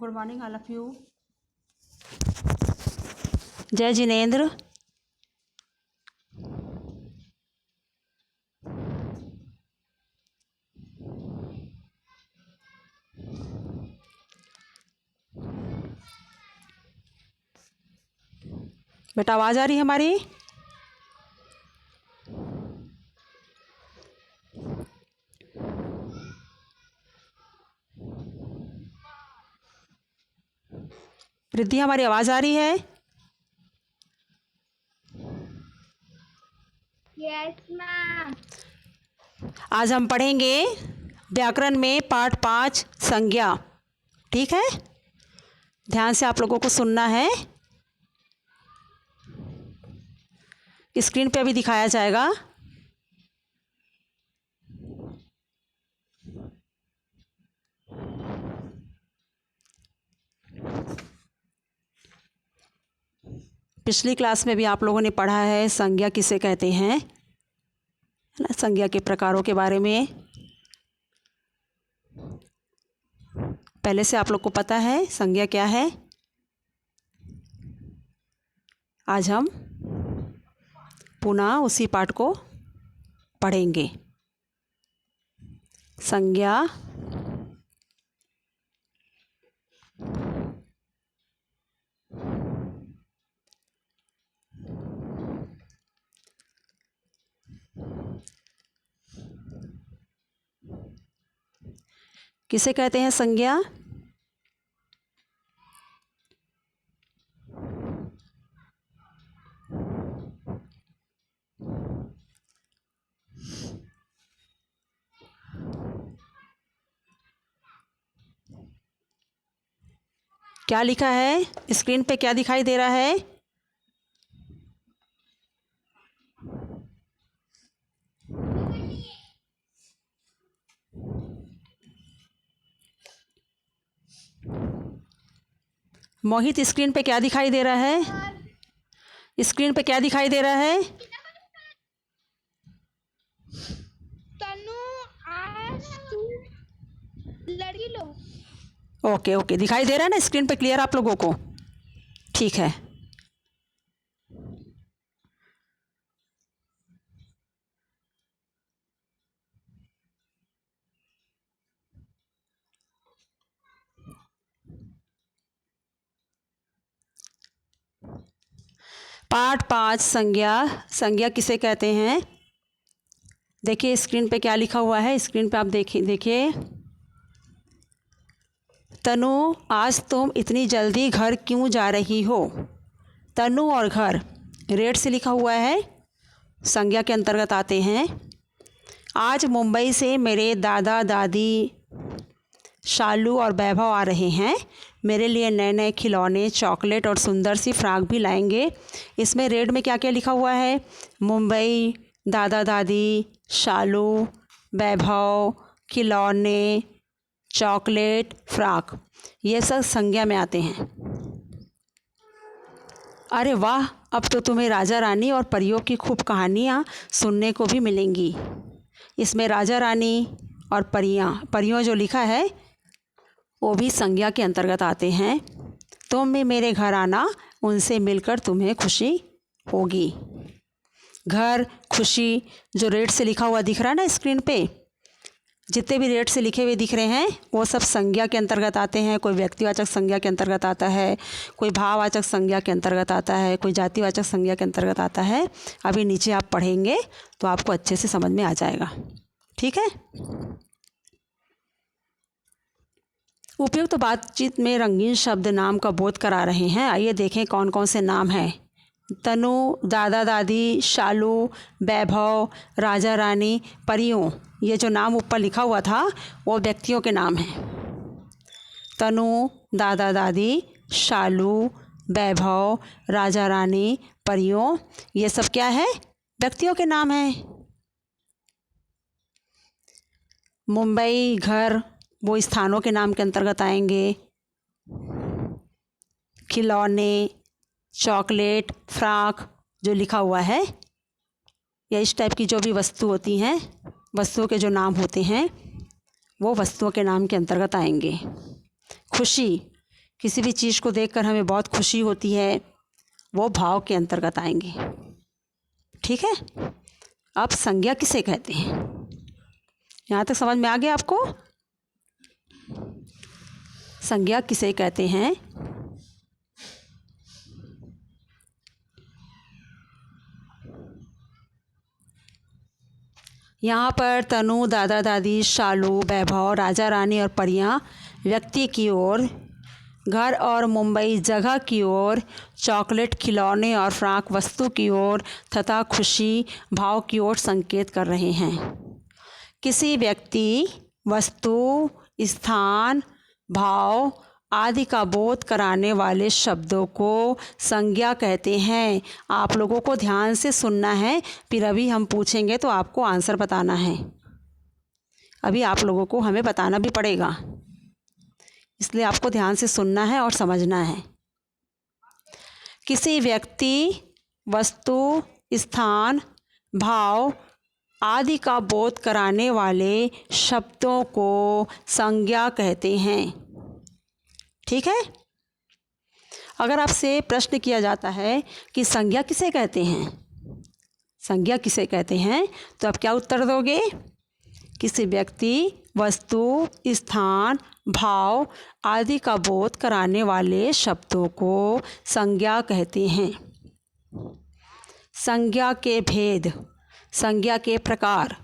Good morning all of you. जय जिनेंद्र। बेटा आवाज़ आ रही है हमारी? रिद्धि हमारी आवाज़ आ रही है? Yes ma'am. आज हम पढ़ेंगे व्याकरण में पाठ 5 संज्ञा। ठीक है, ध्यान से आप लोगों को सुनना है। स्क्रीन पे अभी दिखाया जाएगा। पिछली क्लास में भी आप लोगों ने पढ़ा है संज्ञा किसे कहते हैं, है ना, संज्ञा के प्रकारों के बारे में पहले से आप लोग को पता है संज्ञा क्या है। आज हम पुनः उसी पाठ को पढ़ेंगे। संज्ञा किसे कहते हैं? संज्ञा क्या लिखा है स्क्रीन पे? क्या दिखाई दे रहा है? मोहित स्क्रीन पे क्या दिखाई दे रहा है? स्क्रीन पे क्या दिखाई दे रहा है? तनु आज तू लड़की लो। ओके ओके, दिखाई दे रहा है ना स्क्रीन पे? क्लियर आप लोगों को? ठीक है। पाठ 5 संज्ञा। संज्ञा किसे कहते हैं? देखिए स्क्रीन पे क्या लिखा हुआ है। स्क्रीन पे आप देखिए। तनु आज तुम इतनी जल्दी घर क्यों जा रही हो? तनु और घर रेड से लिखा हुआ है, संज्ञा के अंतर्गत आते हैं। आज मुंबई से मेरे दादा दादी शालू और वैभव आ रहे हैं। मेरे लिए नए नए खिलौने, चॉकलेट और सुंदर सी फ्रॉक भी लाएंगे। इसमें रेड में क्या क्या लिखा हुआ है? मुंबई, दादा दादी, शालू, वैभव, खिलौने, चॉकलेट, फ्रॉक, ये सब संज्ञा में आते हैं। अरे वाह, अब तो तुम्हें राजा रानी और परियों की खूब कहानियाँ सुनने को भी मिलेंगी। इसमें राजा रानी और परियों जो लिखा है वो भी संज्ञा के अंतर्गत आते हैं। तुम भी मेरे घर आना, उनसे मिलकर तुम्हें खुशी होगी। घर, खुशी, जो रेड से लिखा हुआ दिख रहा है ना स्क्रीन पे, जितने भी रेड से लिखे हुए दिख रहे हैं वो सब संज्ञा के अंतर्गत आते हैं। कोई व्यक्तिवाचक संज्ञा के अंतर्गत आता है, कोई भाववाचक संज्ञा के अंतर्गत आता है, कोई जातिवाचक संज्ञा के अंतर्गत आता है। अभी नीचे आप पढ़ेंगे तो आपको अच्छे से समझ में आ जाएगा। ठीक है। उपयुक्त बातचीत में रंगीन शब्द नाम का बोध करा रहे हैं। आइए देखें कौन कौन से नाम हैं। तनु, दादा दादी, शालू, वैभव, राजा रानी, परियों, ये जो नाम ऊपर लिखा हुआ था वो व्यक्तियों के नाम हैं। तनु, दादा दादी, शालू, वैभव, राजा रानी, परियों, ये सब क्या है? व्यक्तियों के नाम हैं। मुंबई, घर, वो स्थानों के नाम के अंतर्गत आएंगे। खिलौने, चॉकलेट, फ्रॉक, जो लिखा हुआ है, या इस टाइप की जो भी वस्तु होती हैं, वस्तुओं के जो नाम होते हैं वो वस्तुओं के नाम के अंतर्गत आएंगे। खुशी, किसी भी चीज़ को देखकर हमें बहुत खुशी होती है, वो भाव के अंतर्गत आएंगे। ठीक है। अब संज्ञा किसे कहते हैं, यहाँ तक समझ में आ गया आपको? संज्ञा किसे कहते हैं? यहाँ पर तनु, दादा दादी, शालू, वैभव, राजा रानी और परियां व्यक्ति की ओर, घर और मुंबई जगह की ओर, चॉकलेट, खिलौने और फ्राक वस्तु की ओर तथा खुशी भाव की ओर संकेत कर रहे हैं। किसी व्यक्ति, वस्तु, स्थान, भाव आदि का बोध कराने वाले शब्दों को संज्ञा कहते हैं। आप लोगों को ध्यान से सुनना है, फिर अभी हम पूछेंगे तो आपको आंसर बताना है। अभी आप लोगों को हमें बताना भी पड़ेगा, इसलिए आपको ध्यान से सुनना है और समझना है। किसी व्यक्ति, वस्तु, स्थान, भाव आदि का बोध कराने वाले शब्दों को संज्ञा कहते हैं। ठीक है। अगर आपसे प्रश्न किया जाता है कि संज्ञा किसे कहते हैं, संज्ञा किसे कहते हैं, तो आप क्या उत्तर दोगे? किसी व्यक्ति, वस्तु, स्थान, भाव आदि का बोध कराने वाले शब्दों को संज्ञा कहते हैं। संज्ञा के भेद, संज्ञा के प्रकार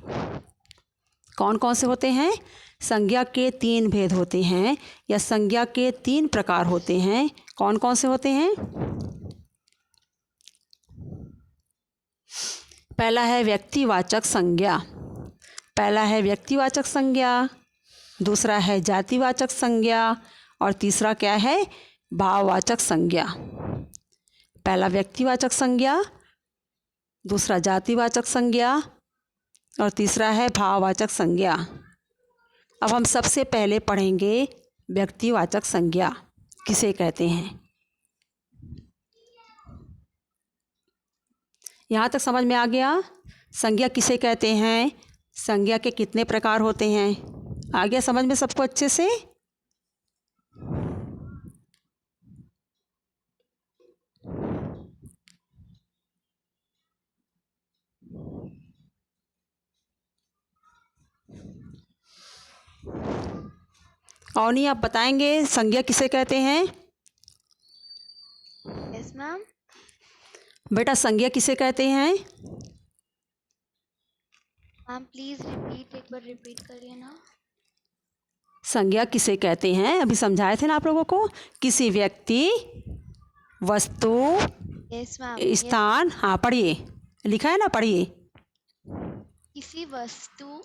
कौन कौन से होते हैं? संज्ञा के 3 भेद होते हैं या संज्ञा के 3 प्रकार होते हैं। कौन कौन से होते हैं? पहला है व्यक्तिवाचक संज्ञा, पहला है व्यक्तिवाचक संज्ञा, दूसरा है जातिवाचक संज्ञा और तीसरा क्या है? भाववाचक संज्ञा। पहला व्यक्तिवाचक संज्ञा, दूसरा जातिवाचक संज्ञा और तीसरा है भाववाचक संज्ञा। अब हम सबसे पहले पढ़ेंगे व्यक्तिवाचक संज्ञा किसे कहते हैं। यहाँ तक समझ में आ गया? संज्ञा किसे कहते हैं, संज्ञा के कितने प्रकार होते हैं, आ गया समझ में सबको अच्छे से? और नहीं आप बताएंगे संज्ञा किसे कहते हैं? Yes ma'am. बेटा संज्ञा किसे कहते हैं? मैम प्लीज रिपीट, एक बार रिपीट करिए ना। संज्ञा किसे कहते हैं अभी समझाए थे ना आप लोगों को। किसी व्यक्ति, वस्तु, यस मैम। स्थान, हाँ पढ़िए, लिखा है ना, पढ़िए।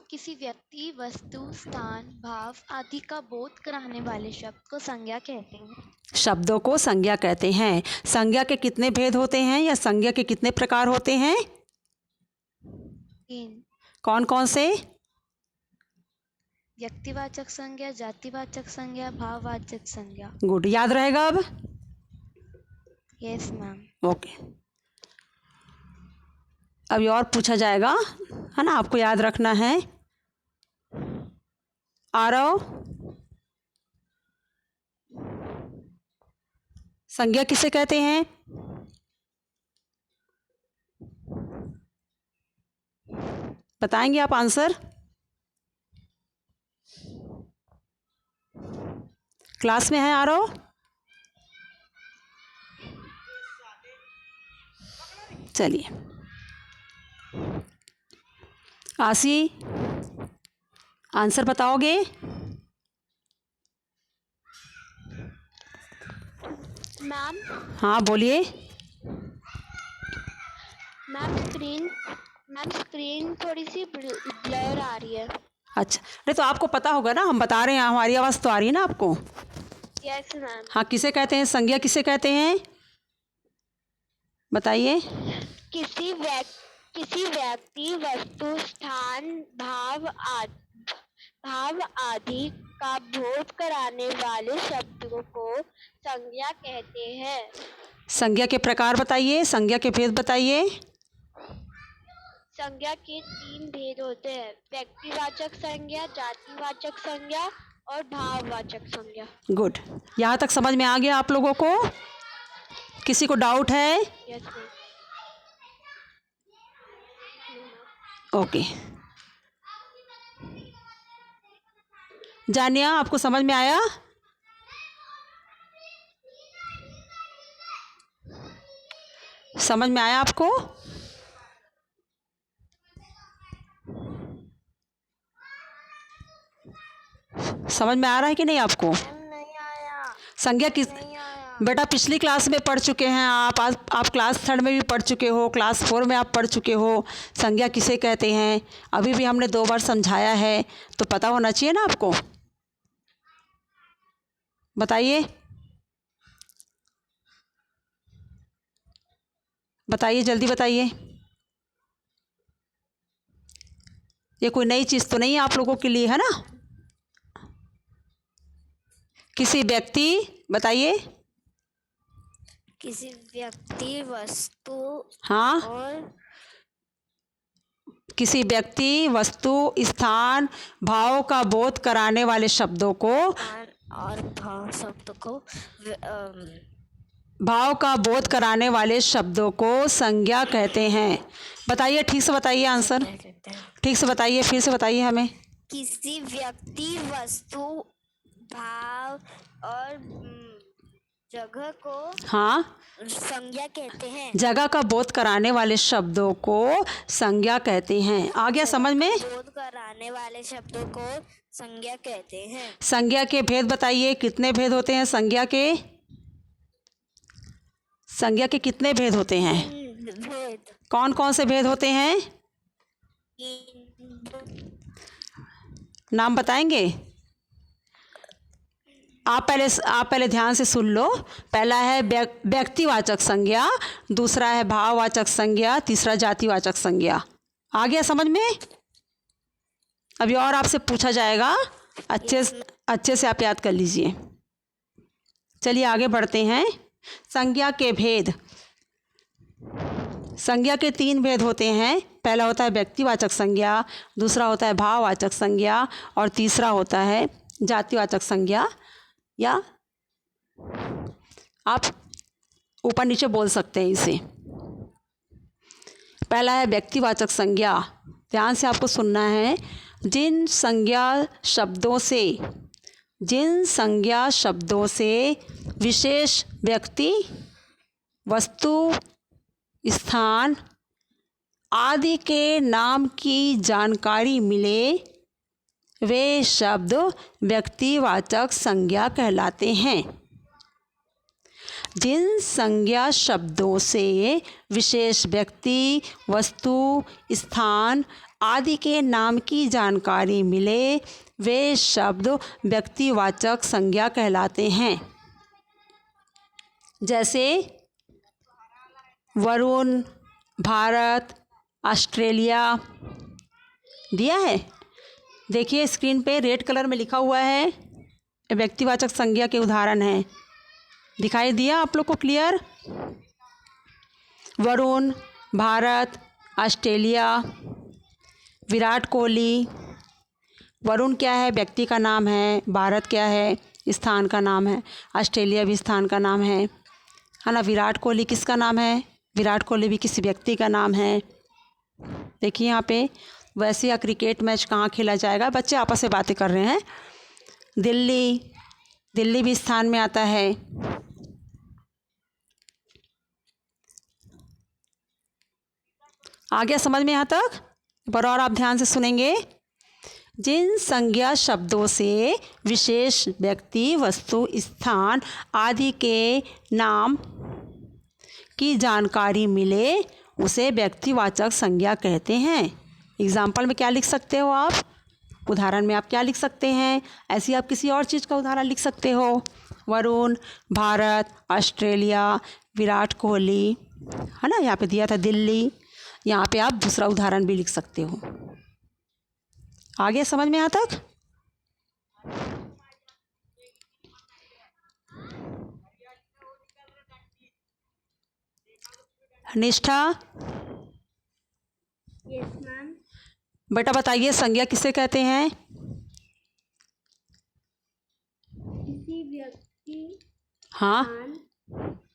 किसी व्यक्ति, वस्तु, स्थान, भाव आदि का बोध कराने वाले शब्द को संज्ञा कहते हैं। शब्दों को संज्ञा कहते हैं। संज्ञा के कितने भेद होते हैं या संज्ञा के कितने प्रकार होते हैं? 3। कौन कौन से? व्यक्तिवाचक संज्ञा, जातिवाचक संज्ञा, भाववाचक संज्ञा। गुड, याद रहेगा अब? Yes ma'am. ओके। अभी और पूछा जाएगा, है ना, आपको याद रखना है। आरव, संज्ञा किसे कहते हैं? बताएंगे आप आंसर? क्लास में है आरव? चलिए। आसी, आंसर बताओगे? मैम। हाँ बोलिए। मैम स्क्रीन थोड़ी सी ब्लर आ रही है। अच्छा, नहीं तो आपको पता होगा ना, हम बता रहे हैं, हमारी आवाज़ तो आ रही है ना आपको? Yes ma'am. हाँ, किसे कहते हैं संज्ञा, किसे कहते हैं बताइए? किसी व्यक्ति, वस्तु, स्थान, भाव आदि का बोध कराने वाले शब्दों को संज्ञा कहते हैं। संज्ञा के प्रकार बताइए, संज्ञा के भेद बताइए। संज्ञा के 3 भेद होते हैं, व्यक्तिवाचक संज्ञा, जातिवाचक संज्ञा और भाववाचक संज्ञा। गुड। यहाँ तक समझ में आ गया आप लोगों को? किसी को डाउट है? Yes ma'am. ओके। जानिया, आपको समझ में आया? समझ में आया आपको? समझ में आ रहा है कि नहीं आपको? नहीं आया। संज्ञा किस बेटा पिछली क्लास में पढ़ चुके हैं आप। आज आप क्लास 3 में भी पढ़ चुके हो, क्लास 4 में आप पढ़ चुके हो संज्ञा किसे कहते हैं। अभी भी हमने 2 बार समझाया है, तो पता होना चाहिए ना आपको। बताइए बताइए, जल्दी बताइए। ये कोई नई चीज़ तो नहीं है आप लोगों के लिए, है ना? किसी व्यक्ति, बताइए। किसी व्यक्ति, वस्तु हाँ, और किसी व्यक्ति, वस्तु, स्थान, भाव का बोध कराने वाले शब्दों को, भाव शब्द को भाव का बोध कराने वाले शब्दों को संज्ञा कहते हैं। बताइए, ठीक से बताइए आंसर। ठीक से बताइए, फिर से बताइए हमें। किसी व्यक्ति, वस्तु, भाव और जगह को हाँ, संज्ञा कहते हैं। जगह का बोध कराने वाले शब्दों को संज्ञा कहते हैं। आ गया समझ में? बोध कराने वाले शब्दों को संज्ञा कहते हैं। संज्ञा के भेद बताइए, कितने भेद होते हैं संज्ञा के? संज्ञा के कितने भेद होते हैं? भेद। कौन कौन से भेद होते हैं? नाम बताएंगे? आप पहले ध्यान से सुन लो। पहला है व्यक्तिवाचक संज्ञा, दूसरा है भाववाचक संज्ञा, तीसरा जातिवाचक संज्ञा। आ गया समझ में? अभी और आपसे पूछा जाएगा, अच्छे से आप याद कर लीजिए। चलिए आगे बढ़ते हैं। संज्ञा के भेद। संज्ञा के 3 भेद होते हैं। पहला होता है व्यक्तिवाचक संज्ञा, दूसरा होता है भाववाचक संज्ञा और तीसरा होता है जातिवाचक संज्ञा, या आप ऊपर नीचे बोल सकते हैं इसे। पहला है व्यक्तिवाचक संज्ञा। ध्यान से आपको सुनना है। जिन संज्ञा शब्दों से विशेष व्यक्ति, वस्तु, स्थान आदि के नाम की जानकारी मिले, वे शब्द व्यक्तिवाचक संज्ञा कहलाते हैं। जिन संज्ञा शब्दों से विशेष व्यक्ति, वस्तु, स्थान आदि के नाम की जानकारी मिले, वे शब्द व्यक्तिवाचक संज्ञा कहलाते हैं। जैसे वरुण, भारत, ऑस्ट्रेलिया दिया है। देखिए स्क्रीन पे रेड कलर में लिखा हुआ है, व्यक्तिवाचक संज्ञा के उदाहरण हैं। दिखाई दिया आप लोग को क्लियर? वरुण, भारत, ऑस्ट्रेलिया, विराट कोहली। वरुण क्या है? व्यक्ति का नाम है। भारत क्या है? स्थान का नाम है। ऑस्ट्रेलिया भी स्थान का नाम है ना? विराट कोहली किसका नाम है? विराट कोहली भी किसी व्यक्ति का नाम है। देखिए यहाँ पे वैसे या क्रिकेट मैच कहाँ खेला जाएगा, बच्चे आपस में बातें कर रहे हैं। दिल्ली भी स्थान में आता है। आ गया समझ में यहाँ तक? पर और आप ध्यान से सुनेंगे। जिन संज्ञा शब्दों से विशेष व्यक्ति, वस्तु, स्थान आदि के नाम की जानकारी मिले, उसे व्यक्तिवाचक संज्ञा कहते हैं। एग्जाम्पल में क्या लिख सकते हो आप? उदाहरण में आप क्या लिख सकते हैं? ऐसी आप किसी और चीज़ का उदाहरण लिख सकते हो। वरुण, भारत, ऑस्ट्रेलिया, विराट कोहली, है ना? यहाँ पे दिया था दिल्ली। यहाँ पे आप दूसरा उदाहरण भी लिख सकते हो। आ गया समझ में यहाँ तक? निष्ठा, यस मैम। बेटा बताइए संज्ञा किसे कहते हैं? हाँ, स्थान,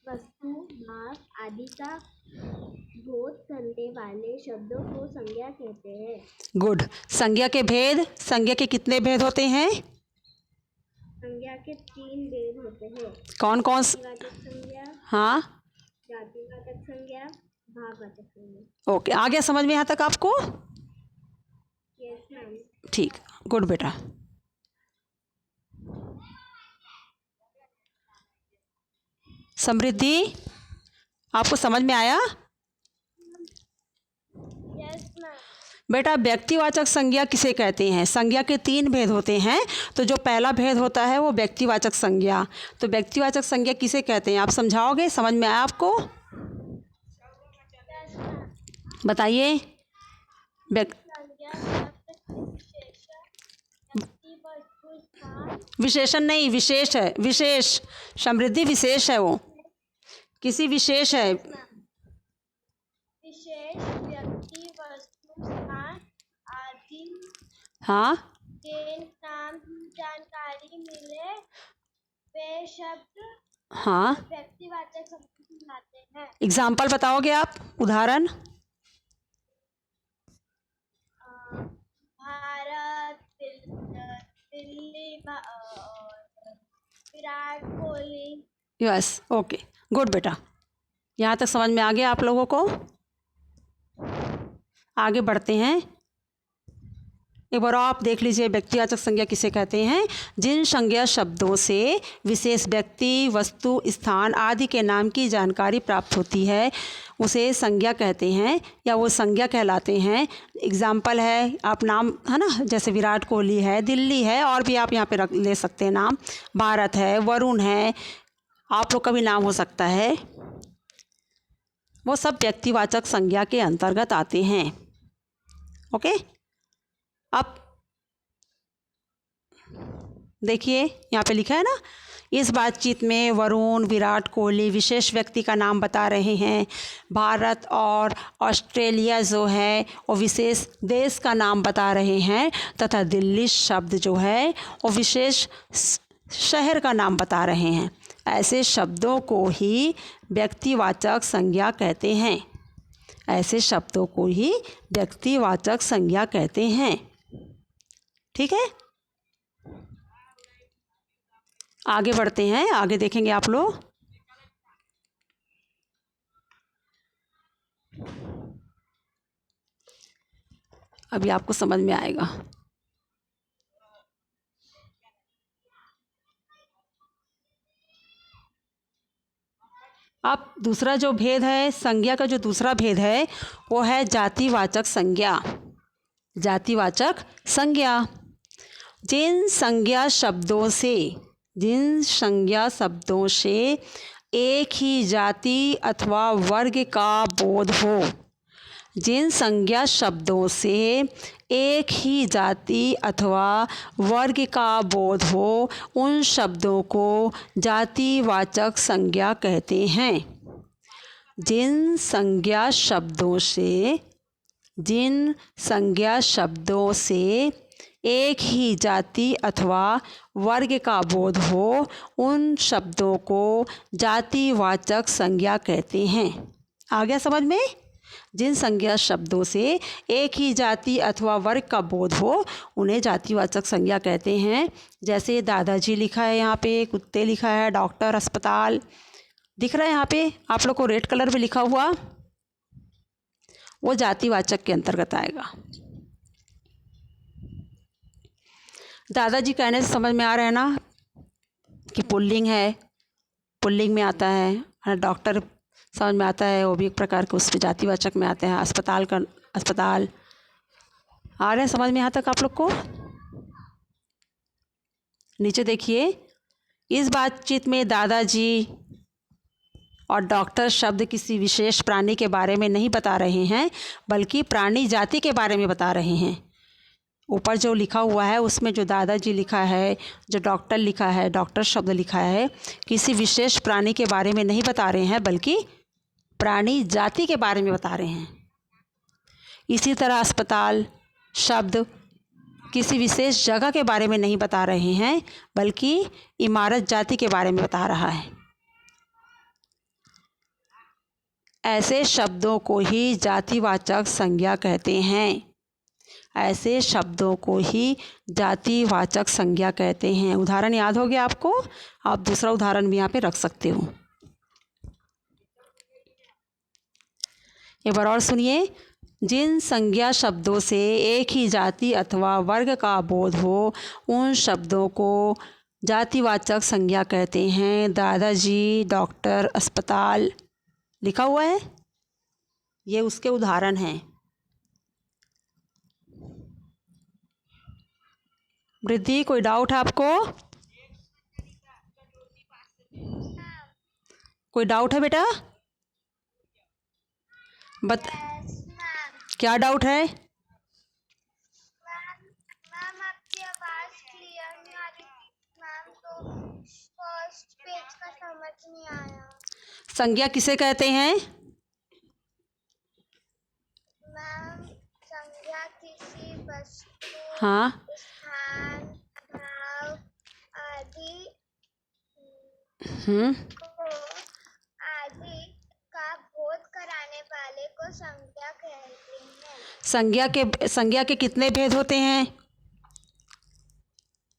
वस्तु, भाव आदि का बोध करने वाले शब्दों को संज्ञा कहते हैं। गुड। संज्ञा के भेद, संज्ञा के कितने भेद होते हैं? संज्ञा के 3 भेद होते हैं। कौन कौन? जातिवाचक संज्ञा, हाँ, जातिवाचक संज्ञा, भाववाचक संज्ञा। ओके, आ गया समझ में यहाँ तक आपको? Yes ma'am. ठीक, गुड बेटा। समृद्धि, आपको समझ में आया? Yes ma'am. बेटा, व्यक्तिवाचक संज्ञा किसे कहते हैं? संज्ञा के 3 भेद होते हैं। तो जो पहला भेद होता है वो व्यक्तिवाचक संज्ञा। तो व्यक्तिवाचक संज्ञा किसे कहते हैं, आप समझाओगे? समझ में आया आपको? बताइए। विशेषण नहीं, विशेष है, विशेष। समृद्धि विशेष है, वो किसी विशेष है। विशेष व्यक्ति, वस्तु, स्थान आदि हाँ, के नाम की जानकारी मिले वे शब्द हाँ। व्यक्तिवाचक शब्द कहलाते हैं। एग्जाम्पल बताओगे आप, उदाहरण? Bharat, Delhi, Virat Kohli. Yes, okay, good बेटा। यहाँ तक समझ में आ गया आप लोगों को? आगे बढ़ते हैं। एक बार आप देख लीजिए, व्यक्तिवाचक संज्ञा किसे कहते हैं? जिन संज्ञा शब्दों से विशेष व्यक्ति, वस्तु, स्थान आदि के नाम की जानकारी प्राप्त होती है उसे संज्ञा कहते हैं या वो संज्ञा कहलाते हैं। एग्जाम्पल है, आप नाम है ना, जैसे विराट कोहली है, दिल्ली है, और भी आप यहाँ पे रख ले सकते हैं नाम। भारत है, वरुण है, आप लोग का भी नाम हो सकता है। वो सब व्यक्तिवाचक संज्ञा के अंतर्गत आते हैं। ओके, अब देखिए यहाँ पे लिखा है ना, इस बातचीत में वरुण, विराट कोहली विशेष व्यक्ति का नाम बता रहे हैं। भारत और ऑस्ट्रेलिया जो है वो विशेष देश का नाम बता रहे हैं, तथा दिल्ली शब्द जो है वो विशेष शहर का नाम बता रहे हैं। ऐसे शब्दों को ही व्यक्तिवाचक संज्ञा कहते हैं। ऐसे शब्दों को ही व्यक्तिवाचक संज्ञा कहते हैं। ठीक है, आगे बढ़ते हैं, आगे देखेंगे आप लोग। अभी आपको समझ में आएगा। अब दूसरा जो भेद है, संज्ञा का जो दूसरा भेद है वो है जातिवाचक संज्ञा। जातिवाचक संज्ञा, जिन संज्ञा शब्दों से एक ही जाति अथवा वर्ग का बोध हो। जिन संज्ञा शब्दों से एक ही जाति अथवा वर्ग का बोध हो उन शब्दों को जातिवाचक संज्ञा कहते हैं। जिन संज्ञा शब्दों से एक ही जाति अथवा वर्ग का बोध हो उन शब्दों को जातिवाचक संज्ञा कहते हैं। आ गया समझ में? जिन संज्ञा शब्दों से एक ही जाति अथवा वर्ग का बोध हो उन्हें जातिवाचक संज्ञा कहते हैं। जैसे दादाजी लिखा है यहाँ पे, कुत्ते लिखा है, डॉक्टर, अस्पताल दिख रहा है यहाँ पे आप लोग को, रेड कलर में लिखा हुआ, वो जातिवाचक के अंतर्गत आएगा। दादाजी कहने से समझ में आ रहा है ना कि पुल्लिंग है, पुल्लिंग में आता है। डॉक्टर समझ में आता है, वो भी एक प्रकार के उसमें जातिवाचक में आते हैं। अस्पताल आ रहे हैं समझ में यहाँ तक आप लोग को? नीचे देखिए, इस बातचीत में दादाजी और डॉक्टर शब्द किसी विशेष प्राणी के बारे में नहीं बता रहे हैं, बल्कि प्राणी जाति के बारे में बता रहे हैं। ऊपर जो लिखा हुआ है उसमें जो दादाजी लिखा है, जो डॉक्टर लिखा है, डॉक्टर शब्द लिखा है, किसी विशेष प्राणी के बारे में नहीं बता रहे हैं, बल्कि प्राणी जाति के बारे में बता रहे हैं। इसी तरह अस्पताल शब्द किसी विशेष जगह के बारे में नहीं बता रहे हैं, बल्कि इमारत जाति के बारे में बता रहा है। ऐसे शब्दों को ही जातिवाचक संज्ञा कहते हैं। ऐसे शब्दों को ही जातिवाचक संज्ञा कहते हैं। उदाहरण याद हो गया आपको? आप दूसरा उदाहरण भी यहाँ पे रख सकते हो। एक बार और सुनिए। जिन संज्ञा शब्दों से एक ही जाति अथवा वर्ग का बोध हो, उन शब्दों को जातिवाचक संज्ञा कहते हैं। दादाजी, डॉक्टर, अस्पताल लिखा हुआ है, ये उसके उदाहरण हैं। वृद्धि, कोई डाउट है आपको? कोई डाउट है बेटा? क्या डाउट है? मैम आपकी आवाज क्लियर नहीं आ रही मैम, तो फर्स्ट पेज का समझ नहीं आया। संज्ञा किसे कहते हैं? मैम संज्ञा किसी वस्तु, हाँ, स्थान, भाव आदि आदि का बोध कराने वाले को संज्ञा कहते हैं। संज्ञा के कितने भेद होते हैं?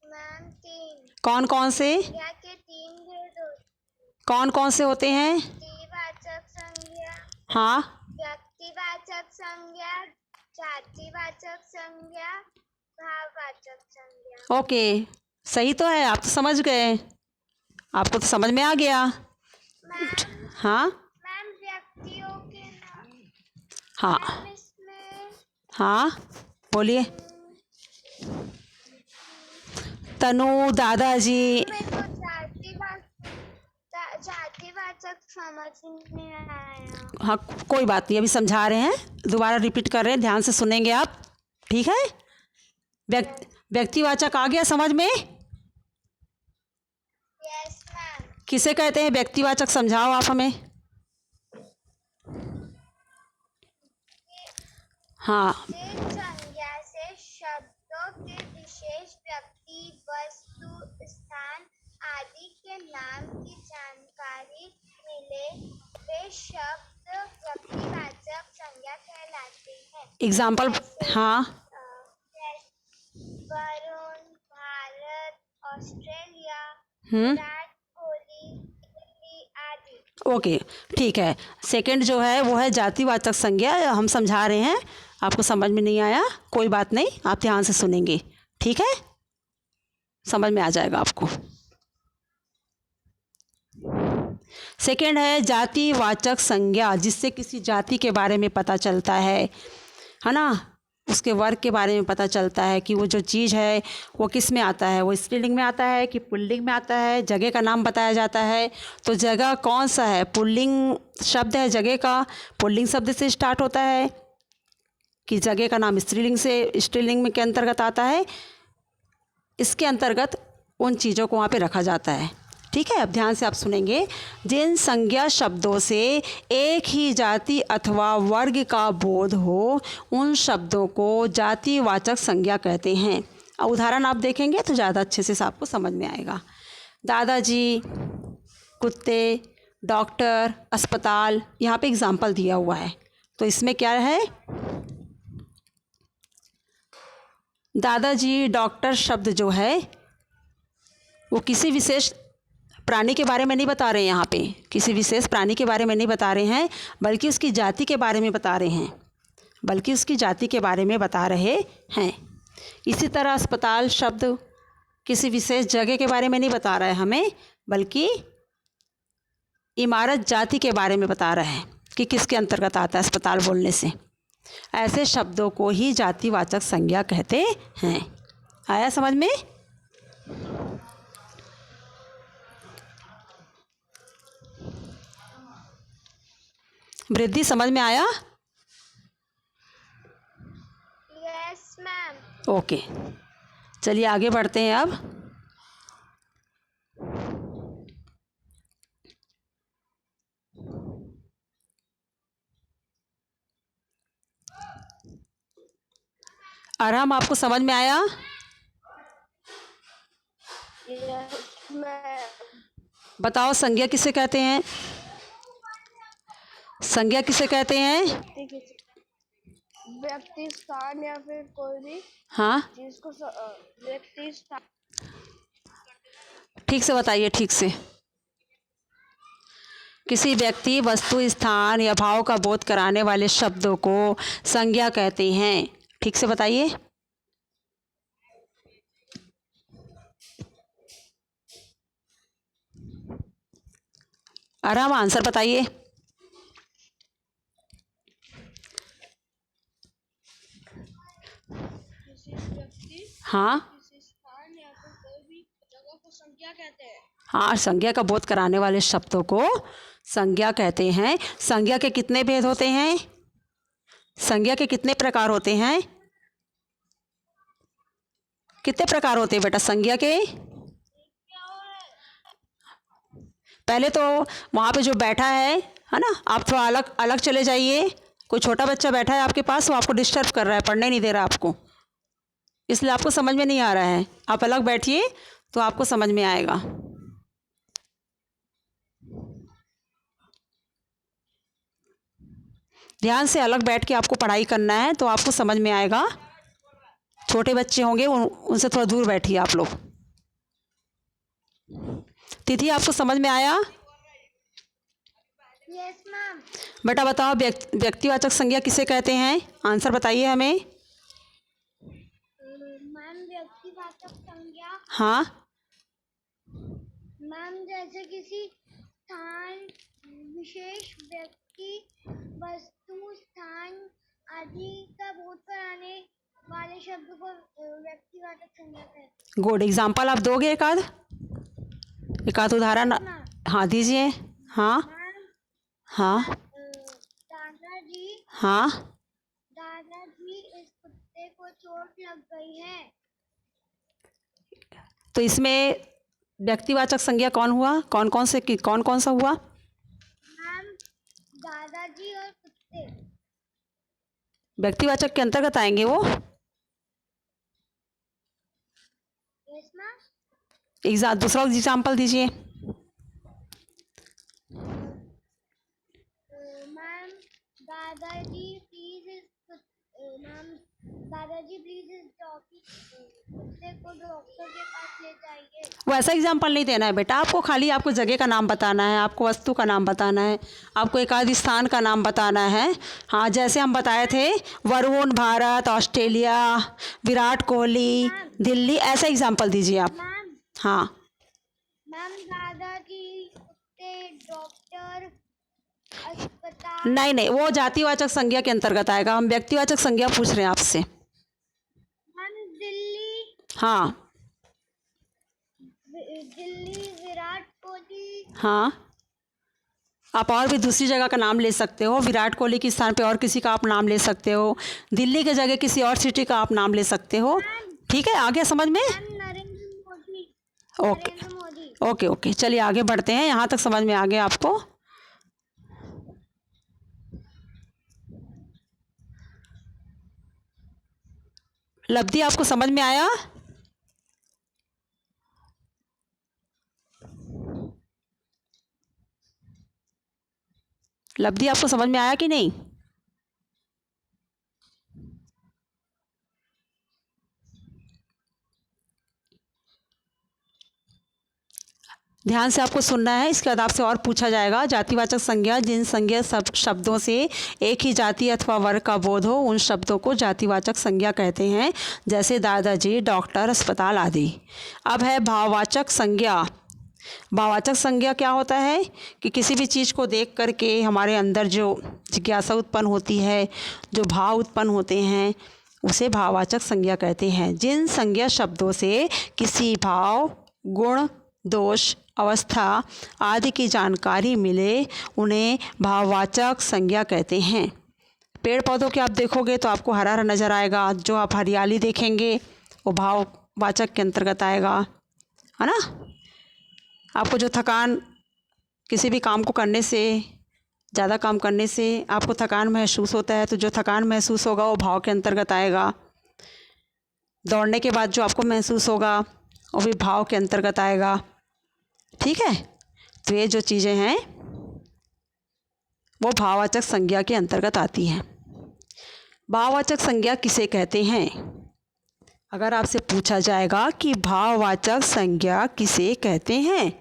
मैम 3। कौन कौन से? संज्ञा के 3 भेद होते हैं। कौन कौन से होते हैं? व्यक्तिवाचक संज्ञा, हाँ, व्यक्तिवाचक संज्ञा, जातिवाचक संज्ञा, भाववाचक संज्ञा। ओके, सही तो है। आप तो समझ गए, आपको तो समझ में आ गया। मैम हाँ मैम व्यक्तियों के नाम हाँ मैम इसमें हाँ, बोलिए। तनु, दादाजी। मेरे को जातिवाचक समझ नहीं आया। हाँ, कोई बात नहीं, अभी समझा रहे हैं, दोबारा रिपीट कर रहे हैं, ध्यान से सुनेंगे आप, ठीक है? व्यक्तिवाचक आ गया समझ में? Yes ma'am. किसे कहते हैं व्यक्तिवाचक? समझाओ आप हमें। हाँ, जिस संज्ञा से शब्दों के विशेष व्यक्ति, वस्तु, स्थान आदि के नाम की जानकारी मिले, वे शब्द व्यक्तिवाचक संज्ञा कहलाते हैं। एग्जाम्पल। हाँ, वरुण, भारत, ऑस्ट्रेलिया, हम्म, विराट कोहली, दिल्ली आदि। ओके, ठीक है। सेकंड जो है वो है जातिवाचक संज्ञा। हम समझा रहे हैं, आपको समझ में नहीं आया कोई बात नहीं, आप ध्यान से सुनेंगे, ठीक है? समझ में आ जाएगा आपको। सेकंड है जातिवाचक संज्ञा, जिससे किसी जाति के बारे में पता चलता है ना? उसके वर्ग के बारे में पता चलता है कि वो जो चीज़ है वो किस में आता है, वो स्त्रीलिंग में आता है कि पुल्लिंग में आता है। जगह का नाम बताया जाता है, तो जगह कौन सा है? पुल्लिंग शब्द है जगह का, पुल्लिंग शब्द से स्टार्ट होता है कि जगह का नाम स्त्रीलिंग में के अंतर्गत आता है। इसके अंतर्गत उन चीज़ों को वहाँ पे रखा जाता है, ठीक है? अब ध्यान से आप सुनेंगे। जिन संज्ञा शब्दों से एक ही जाति अथवा वर्ग का बोध हो, उन शब्दों को जातिवाचक संज्ञा कहते हैं। अब उदाहरण आप देखेंगे तो ज़्यादा अच्छे से आपको समझ में आएगा। दादाजी, कुत्ते, डॉक्टर, अस्पताल, यहाँ पे एग्जाम्पल दिया हुआ है, तो इसमें क्या है? दादाजी, डॉक्टर शब्द जो है वो किसी विशेष प्राणी के बारे में नहीं बता रहे हैं। यहाँ पे किसी विशेष प्राणी के बारे में नहीं बता रहे हैं, बल्कि उसकी जाति के बारे में बता रहे हैं, बल्कि उसकी जाति के बारे में बता रहे हैं। इसी तरह अस्पताल शब्द किसी विशेष जगह के बारे में नहीं बता रहा है हमें, बल्कि इमारत जाति के बारे में बता रहा है कि किसके अंतर्गत आता है अस्पताल बोलने से। ऐसे शब्दों को ही जातिवाचक संज्ञा कहते हैं। आया समझ में? वृद्धि, समझ में आया? Yes ma'am. ओके, चलिए आगे बढ़ते हैं अब। अरहम आपको समझ में आया? बताओ संज्ञा किसे कहते हैं? संज्ञा किसे कहते हैं? व्यक्ति, स्थान या फिर कोई भी हाँ, चीज को व्यक्ति, स्थान। ठीक से बताइए, ठीक से। किसी व्यक्ति, वस्तु, स्थान या भाव का बोध कराने वाले शब्दों को संज्ञा कहते हैं। ठीक से बताइए। आराम आंसर बताइए। हाँ किसी स्थान या फिर कोई भी जगह को संज्ञा कहते हैं। हाँ, संज्ञा का बोध कराने वाले शब्दों को संज्ञा कहते हैं। संज्ञा के कितने भेद होते हैं? संज्ञा के कितने प्रकार होते हैं? कितने प्रकार होते हैं बेटा संज्ञा के? पहले तो वहाँ पे जो बैठा है ना, आप थोड़ा अलग अलग चले जाइए। कोई छोटा बच्चा बैठा है आपके पास, वो आपको डिस्टर्ब कर रहा है, पढ़ने नहीं दे रहा आपको, इसलिए आपको समझ में नहीं आ रहा है। आप अलग बैठिए तो आपको समझ में आएगा। ध्यान से अलग बैठ के आपको पढ़ाई करना है तो आपको समझ में आएगा। छोटे बच्चे होंगे उनसे थोड़ा दूर बैठिए आप लोग। तिथि आपको समझ में आया? Yes ma'am. बेटा बताओ व्यक्तिवाचक संज्ञा किसे कहते हैं? आंसर बताइए हमें। मैम व्यक्तिवाचक संज्ञा, हाँ, मैम जैसे किसी स्थान, विशेष व्यक्ति, वस्तु, स्थान आदि का बोध कराने वाले शब्द को व्यक्तिवाचक संज्ञा कहते हैं। गुड। एग्जाम्पल आप दोगे एक आध उदाहरण? हाँ दीजिए। हाँ हाँ दादाजी, हाँ। दादाजी इस कुत्ते को चोट लग गई है। तो इसमें व्यक्तिवाचक संज्ञा कौन हुआ? कौन कौन सा हुआ? मैम दादाजी और कुत्ते। व्यक्तिवाचक के अंतर्गत आएंगे वो। Yes ma'am. दूसरा एग्जाम्पल दीजिए। मैम दादाजी प्लीज इस कुत्ते को डॉक्टर के पास ले जाइए। वो ऐसा एग्जाम्पल नहीं देना है बेटा आपको, खाली आपको जगह का नाम बताना है, आपको वस्तु का नाम बताना है, आपको एक आध स्थान का नाम बताना है। हाँ, जैसे हम बताए थे वरुण, भारत, ऑस्ट्रेलिया, विराट कोहली, दिल्ली, ऐसा एग्जाम्पल दीजिए आप। मैम हाँ मैम दादाजी, कुत्ते, डॉक्टर, अस्पताल। नहीं, वो जातिवाचक संज्ञा के अंतर्गत आएगा। हम व्यक्तिवाचक संज्ञा पूछ रहे हैं आपसे। मैम दिल्ली, हाँ विराट कोहली। हाँ, आप और भी दूसरी जगह का नाम ले सकते हो। विराट कोहली के स्थान पे और किसी का आप नाम ले सकते हो। दिल्ली के जगह किसी और सिटी का आप नाम ले सकते हो। ठीक है, आ गया समझ में? Narendra Modi. Okay Narendra Modi. Okay okay, चलिए आगे बढ़ते हैं। यहाँ तक समझ में आ गया आपको? लब्धि आपको समझ में आया? लब्धि आपको समझ में आया कि नहीं? ध्यान से आपको सुनना है, इसके बाद आपसे और पूछा जाएगा। जातिवाचक संज्ञा, जिन संज्ञा शब्दों से एक ही जाति अथवा वर्ग का बोध हो, उन शब्दों को जातिवाचक संज्ञा कहते हैं, जैसे दादाजी, डॉक्टर, अस्पताल आदि। अब है भाववाचक संज्ञा। भाववाचक संज्ञा क्या होता है कि किसी भी चीज़ को देख करके हमारे अंदर जो जिज्ञासा उत्पन्न होती है, जो भाव उत्पन्न होते हैं, उसे भाववाचक संज्ञा कहते हैं। जिन संज्ञा शब्दों से किसी भाव, गुण, दोष, अवस्था आदि की जानकारी मिले, उन्हें भाववाचक संज्ञा कहते हैं। पेड़ पौधों के आप देखोगे तो आपको हरा हरा नज़र आएगा, जो आप हरियाली देखेंगे वो भाववाचक के अंतर्गत आएगा, है ना। आपको जो थकान, किसी भी काम को करने से, ज़्यादा काम करने से आपको थकान महसूस होता है, तो जो थकान महसूस होगा वो भाव के अंतर्गत आएगा। दौड़ने के बाद जो आपको महसूस होगा वो भी भाव के अंतर्गत आएगा। ठीक है, तो ये जो चीज़ें हैं वो भाववाचक संज्ञा के अंतर्गत आती हैं। भाववाचक संज्ञा किसे कहते हैं? अगर आपसे पूछा जाएगा कि भाववाचक संज्ञा किसे कहते हैं,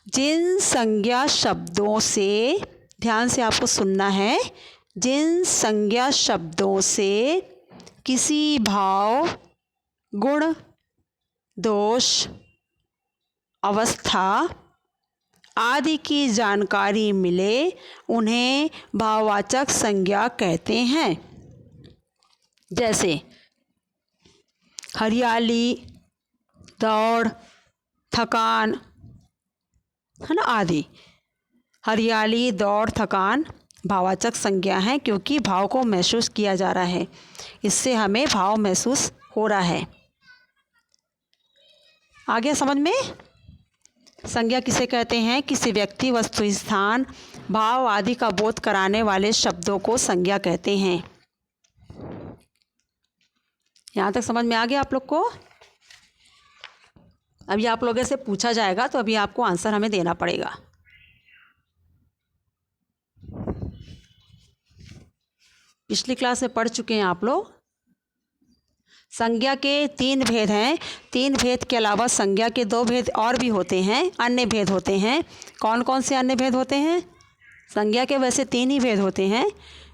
जिन संज्ञा शब्दों से, ध्यान से आपको सुनना है, जिन संज्ञा शब्दों से किसी भाव, गुण, दोष, अवस्था आदि की जानकारी मिले उन्हें भाववाचक संज्ञा कहते हैं। जैसे हरियाली, दौड़, थकान, है ना, आदि। हरियाली, दौड़, थकान भाववाचक संज्ञा हैं क्योंकि भाव को महसूस किया जा रहा है, इससे हमें भाव महसूस हो रहा है। आगे समझ में? संज्ञा किसे कहते हैं? किसी व्यक्ति, वस्तु, स्थान, भाव आदि का बोध कराने वाले शब्दों को संज्ञा कहते हैं। यहाँ तक समझ में आ गया आप लोग को? अभी आप लोगों से पूछा जाएगा तो अभी आपको आंसर हमें देना पड़ेगा। पिछली क्लास में पढ़ चुके हैं आप लोग। संज्ञा के 3 भेद हैं। 3 भेद के अलावा संज्ञा के 2 भेद और भी होते हैं, अन्य भेद होते हैं। कौन कौन से अन्य भेद होते हैं? संज्ञा के वैसे 3 ही भेद होते हैं,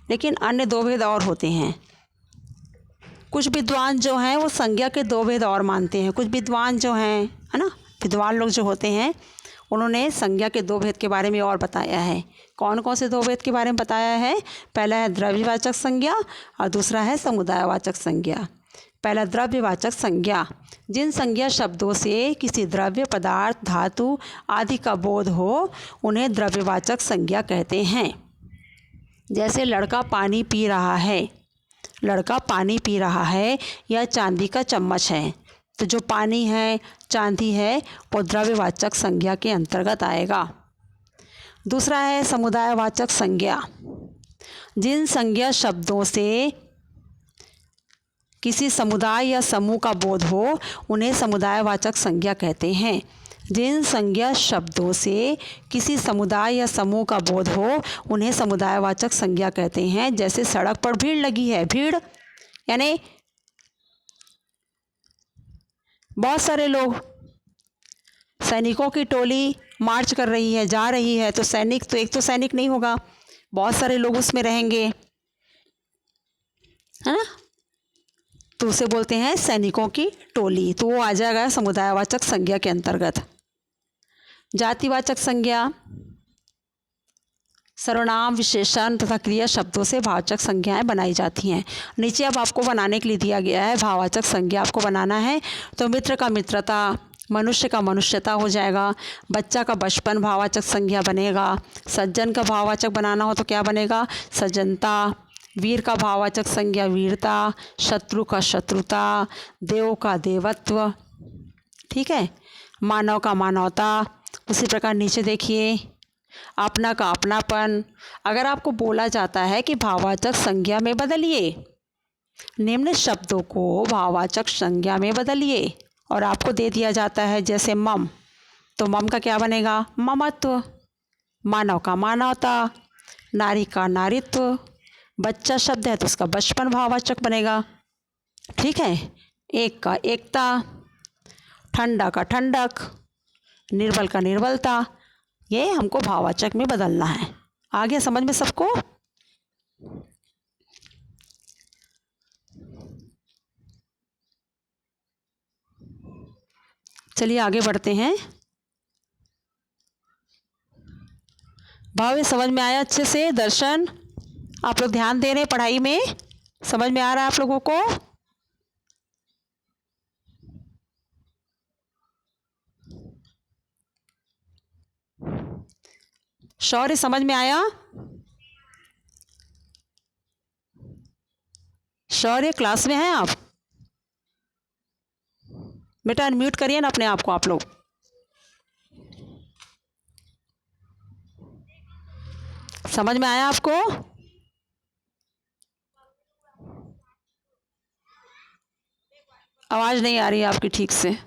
लेकिन अन्य 2 भेद और होते हैं। कुछ विद्वान जो हैं वो संज्ञा के 2 भेद और मानते हैं। कुछ विद्वान जो हैं, है ना, विद्वान लोग जो होते हैं, उन्होंने संज्ञा के 2 भेद के बारे में और बताया है। कौन कौन से 2 भेद के बारे में बताया है? पहला है द्रव्यवाचक संज्ञा और दूसरा है समुदायवाचक संज्ञा। पहला द्रव्यवाचक संज्ञा, जिन संज्ञा शब्दों से किसी द्रव्य, पदार्थ, धातु आदि का बोध हो उन्हें द्रव्यवाचक संज्ञा कहते हैं। जैसे लड़का पानी पी रहा है, लड़का पानी पी रहा है, यह चांदी का चम्मच है। तो जो पानी है, चांदी है, वो द्रव्यवाचक संज्ञा के अंतर्गत आएगा। दूसरा है समुदायवाचक संज्ञा, जिन संज्ञा शब्दों से किसी समुदाय या समूह का बोध हो उन्हें समुदायवाचक संज्ञा कहते हैं। जिन संज्ञा शब्दों से किसी समुदाय या समूह का बोध हो उन्हें समुदायवाचक संज्ञा कहते हैं। जैसे सड़क पर भीड़ लगी है, भीड़ यानी बहुत सारे लोग, सैनिकों की टोली मार्च कर रही है, जा रही है, तो सैनिक तो एक तो सैनिक नहीं होगा, बहुत सारे लोग उसमें रहेंगे, है ना, तो उसे बोलते हैं सैनिकों की टोली, तो वो आ जाएगा समुदायवाचक संज्ञा के अंतर्गत। जातिवाचक संज्ञा, सर्वनाम, विशेषण तथा क्रिया शब्दों से भाववाचक संज्ञाएं बनाई जाती हैं। नीचे अब आपको बनाने के लिए दिया गया है भाववाचक संज्ञा आपको बनाना है। तो मित्र का मित्रता, मनुष्य का मनुष्यता हो जाएगा। बच्चा का बचपन भाववाचक संज्ञा बनेगा। सज्जन का भाववाचक बनाना हो तो क्या बनेगा? सज्जनता। वीर का भाववाचक संज्ञा वीरता। शत्रु का शत्रुता। देव का देवत्व। ठीक है, मानव का मानवता। उसी प्रकार नीचे देखिए, अपना का अपनापन। अगर आपको बोला जाता है कि भाववाचक संज्ञा में बदलिए, निम्न शब्दों को भाववाचक संज्ञा में बदलिए, और आपको दे दिया जाता है जैसे मम, तो मम का क्या बनेगा? ममत्व। मानव का मानवता। नारी का नारीत्व। बच्चा शब्द है तो उसका बचपन भाववाचक बनेगा। ठीक है, एक का एकता। ठंडा का ठंडक। निर्बल का निर्बलता। ये हमको भाववाचक में बदलना है। आगे समझ में सबको? चलिए आगे बढ़ते हैं। भाव समझ में आया अच्छे से? दर्शन आप लोग ध्यान दे रहे हैं पढ़ाई में? समझ में आ रहा है आप लोगों को? शौर्य समझ में आया? शौर्य क्लास में हैं आप? बेटा अनम्यूट करिए ना अपने आप को आप लोग। समझ में आया आपको? आवाज़ नहीं आ रही है आपकी ठीक से।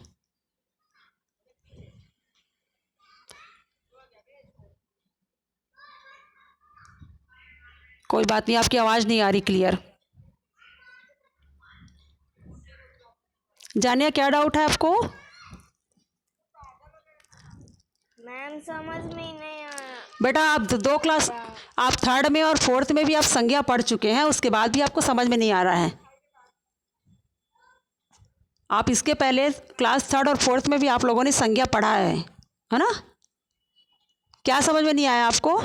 कोई बात नहीं, आपकी आवाज़ नहीं आ रही क्लियर। जानिया क्या डाउट है आपको? मैम समझ में ही नहीं आया। बेटा आप दो क्लास, आप थर्ड में और फोर्थ में भी आप संज्ञा पढ़ चुके हैं, उसके बाद भी आपको समझ में नहीं आ रहा है। आप इसके पहले क्लास थर्ड और फोर्थ में भी आप लोगों ने संज्ञा पढ़ा है ना? क्या समझ में नहीं आया आपको?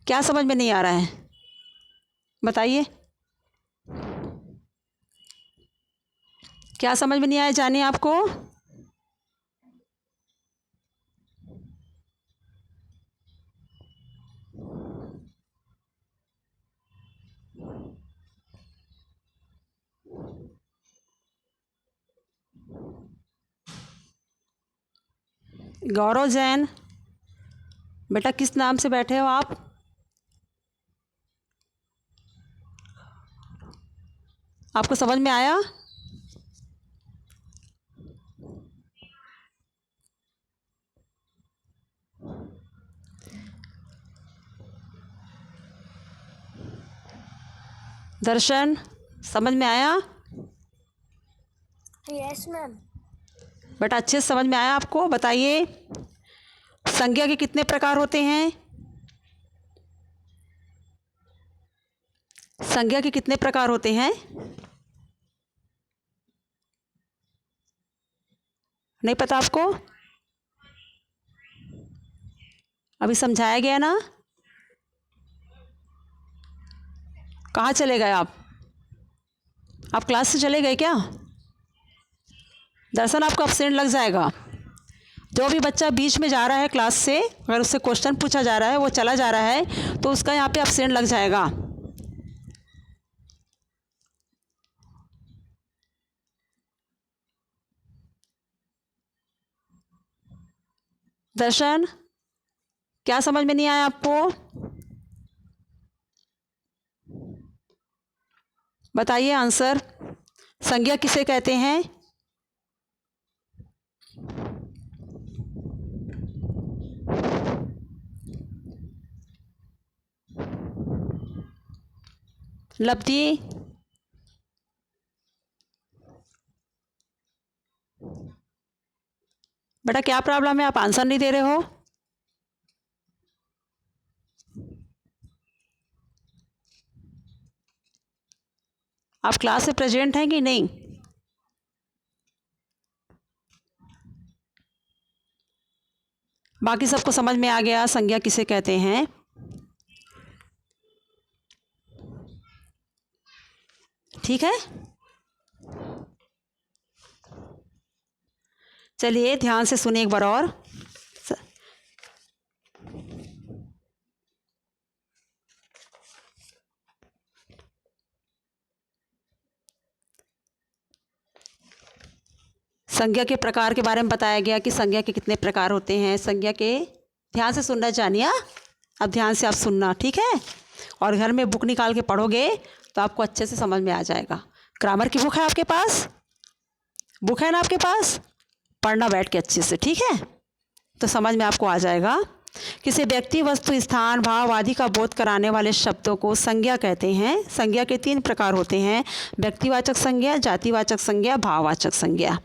क्या समझ में नहीं आ रहा है बताइए, क्या समझ में नहीं आया जानिए आपको? गौरव जैन, बेटा किस नाम से बैठे हो आप? आपको समझ में आया? दर्शन, समझ में आया? Yes ma'am. बेटा अच्छे से समझ में आया आपको? बताइए संज्ञा के कितने प्रकार होते हैं? संज्ञा के कितने प्रकार होते हैं? नहीं पता आपको? अभी समझाया गया ना? कहाँ चले गए आप? आप क्लास से चले गए क्या? दरअसल आपको एब्सेंट लग जाएगा। जो भी बच्चा बीच में जा रहा है क्लास से, अगर उससे क्वेश्चन पूछा जा रहा है, वो चला जा रहा है, तो उसका यहाँ पे एब्सेंट लग जाएगा। दर्शन, क्या समझ में नहीं आया आपको? बताइए आंसर। संज्ञा किसे कहते हैं? लब्धि, बेटा क्या प्रॉब्लम है, आप आंसर नहीं दे रहे हो? आप क्लास में प्रेजेंट हैं कि नहीं? बाकी सबको समझ में आ गया संज्ञा किसे कहते हैं? ठीक है, चलिए ध्यान से सुनिए एक बार और। संज्ञा के प्रकार के बारे में बताया गया कि संज्ञा के कितने प्रकार होते हैं। संज्ञा के, ध्यान से सुनना जानिए, अब ध्यान से आप सुनना, ठीक है? और घर में बुक निकाल के पढ़ोगे तो आपको अच्छे से समझ में आ जाएगा। ग्रामर की बुक है आपके पास? बुक है ना आपके पास? पढ़ना बैठ के अच्छे से, ठीक है? तो समझ में आपको आ जाएगा। किसी व्यक्ति, वस्तु, स्थान, भाव आदि का बोध कराने वाले शब्दों को संज्ञा कहते हैं। संज्ञा के 3 प्रकार होते हैं: व्यक्तिवाचक संज्ञा, जातिवाचक संज्ञा, भाववाचक संज्ञा।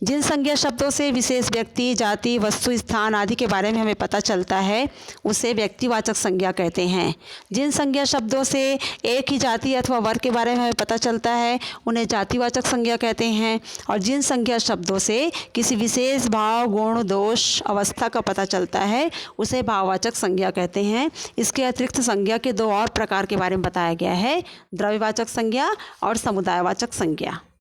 जिन संज्ञा शब्दों से विशेष व्यक्ति, जाति, वस्तु, स्थान आदि के बारे में हमें पता चलता है उसे व्यक्तिवाचक संज्ञा कहते हैं। जिन संज्ञा शब्दों से एक ही जाति अथवा वर्ग के बारे में हमें पता चलता है उन्हें जातिवाचक संज्ञा कहते हैं। और जिन संज्ञा शब्दों से किसी विशेष भाव, गुण, दोष, अवस्था का पता चलता है उसे भाववाचक संज्ञा कहते हैं। इसके अतिरिक्त संज्ञा के 2 और प्रकार के बारे में बताया गया है: द्रव्यवाचक संज्ञा और समुदायवाचक संज्ञा।